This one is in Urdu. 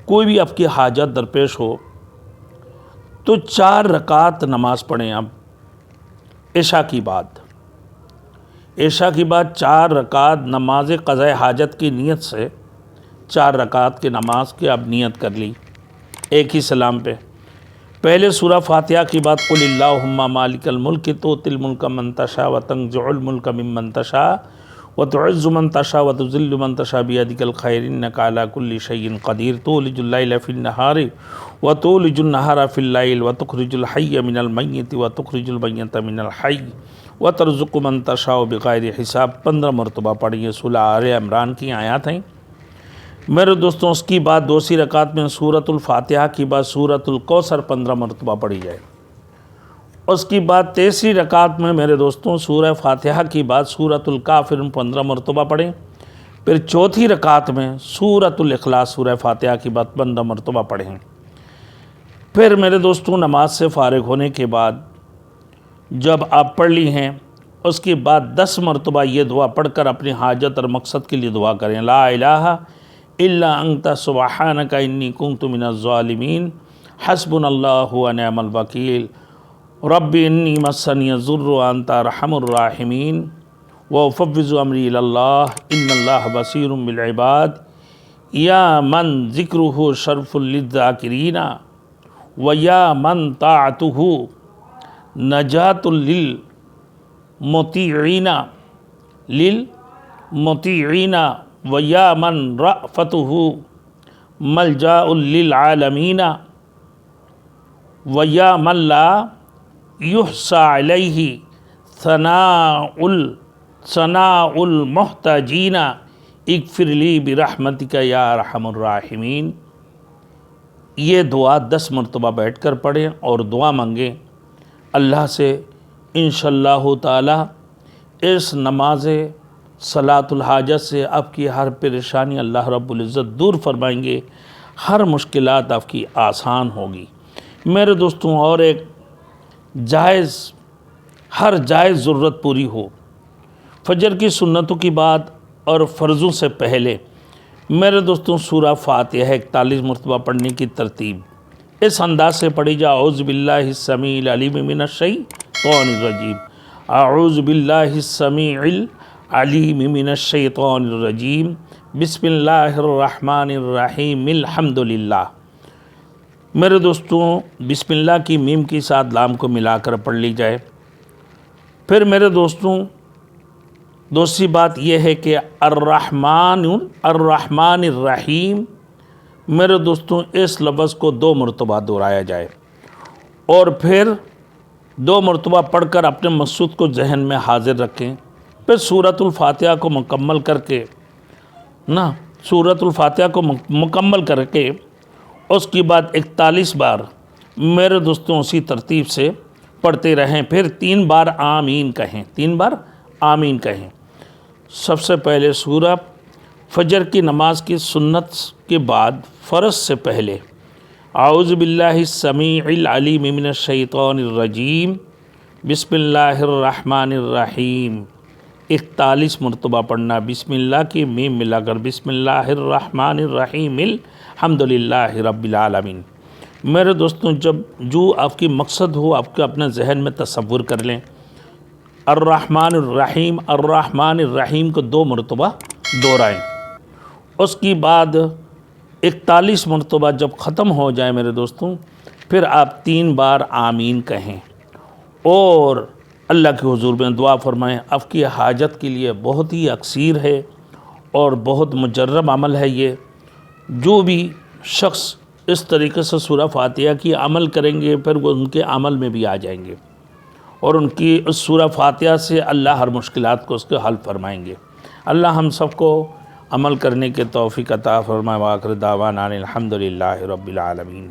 کوئی بھی آپ کی حاجت درپیش ہو تو 4 رکعت نماز پڑھیں اب عشاء کی بعد 4 رکعت نماز قضاء حاجت کی نیت سے 4 رکعت کی نماز کی اب نیت کر لی ایک ہی سلام پہ۔ پہلے سورہ فاتحہ کی بعد قل اللہم مالک الملک تؤتی الملک من تشاء وتنزع الملک ممن تشاء وتعز من تشاء وتذل من تشاء بیدک الخیر انک علی کل شیء قدیر تولج اللیل فی النہار وتولج النہار فی اللیل وتخرج الحی من المیت وتخرج المیت من الحی وترزق من تشاء بغیر حساب 15 مرتبہ پڑھی۔ یہ سورہ آل عمران کی آیات ہیں میرے دوستوں۔ اس کی بعد دوسری رکعت میں سورۃ الفاتحہ کی بعد سورۃ الکوثر 15 مرتبہ پڑھی جائے۔ اس کی بعد تیسری رکعت میں میرے دوستوں سورہ فاتحہ کی بعد سورۃ الکافرون 15 مرتبہ پڑھیں۔ پھر چوتھی رکعت میں سورۃ الاخلاص سورہ فاتحہ کی بعد 15 مرتبہ پڑھیں۔ پھر میرے دوستوں نماز سے فارغ ہونے کے بعد جب آپ پڑھ لی ہیں اس کے بعد 10 مرتبہ یہ دعا پڑھ کر اپنی حاجت اور مقصد کے لیے دعا کریں۔ لا الہ الا انت سبحانک انی کنت من الظالمین حسبنا اللہ ونعم الوکیل رب انی مسنی الضر وانت ارحم الراحمین وافوض امری الی اللہ ان اللہ بصیر بالعباد یا من ذکرہ شرف للذاکرین ویا من طاعتہ نجات للمطیعین ویا من رأفتہ ملجاء للعالمین ویا من لا یحصى علیہ ثناء المحتاجین اغفر لی برحمتک یا ارحم الراحمین۔ یہ دعا 10 مرتبہ بیٹھ کر پڑھیں اور دعا مانگیں اللہ سے۔ انشاءاللہ تعالی اس نماز صلاۃ الحاجت سے آپ کی ہر پریشانی اللہ رب العزت دور فرمائیں گے، ہر مشکلات آپ کی آسان ہوگی میرے دوستوں۔ اور ایک ہر جائز ضرورت پوری ہو، فجر کی سنتوں کی بعد اور فرضوں سے پہلے میرے دوستوں سورہ فاتحہ 41 مرتبہ پڑھنے کی ترتیب اس انداز سے پڑھی جا۔ اعوذ باللہ السمیع العلیم من الشیطان الرجیم، اعوذ باللہ السمیع العلیم من الشیطان الرجیم، بسم اللہ الرحمن الرحیم، الحمدللہ۔ میرے دوستوں بسم اللہ کی میم کے ساتھ لام کو ملا کر پڑھ لی جائے۔ پھر میرے دوستوں دوسری بات یہ ہے کہ الرحمن الرحیم میرے دوستوں اس لفظ کو 2 مرتبہ دہرایا جائے اور پھر 2 مرتبہ پڑھ کر اپنے مقصود کو ذہن میں حاضر رکھیں۔ پھر سورۃ الفاتحہ کو مکمل کر کے اس کی بعد 41 بار میرے دوستوں اسی ترتیب سے پڑھتے رہیں۔ پھر 3 بار آمین کہیں، 3 بار آمین کہیں۔ سب سے پہلے سورہ فجر کی نماز کی سنت کے بعد فرض سے پہلے اعوذ باللہ السمیع العلیم من الشیطان الرجیم بسم اللہ الرحمن الرحیم 41 مرتبہ پڑھنا۔ بسم اللہ کی میم ملا کر بسم اللہ الرحمن الرحیم الحمدللہ رب العالمین۔ میرے دوستوں جو آپ کی مقصد ہو آپ کے اپنے ذہن میں تصور کر لیں۔ الرحمن الرحیم کو 2 مرتبہ دہرائیں۔ اس کی بعد 41 مرتبہ جب ختم ہو جائے میرے دوستوں پھر آپ 3 بار آمین کہیں اور اللہ کے حضور میں دعا فرمائیں۔ آپ کی حاجت کے لیے بہت ہی اکثیر ہے اور بہت مجرب عمل ہے یہ۔ جو بھی شخص اس طریقے سے سورہ فاتحہ کی عمل کریں گے پھر وہ ان کے عمل میں بھی آ جائیں گے اور ان کی اس سورہ فاتحہ سے اللہ ہر مشکلات کو اس کے حل فرمائیں گے۔ اللہ ہم سب کو عمل کرنے کے توفیق عطا فرمائے۔ وآخر دعوانا الحمدللہ رب العالمین۔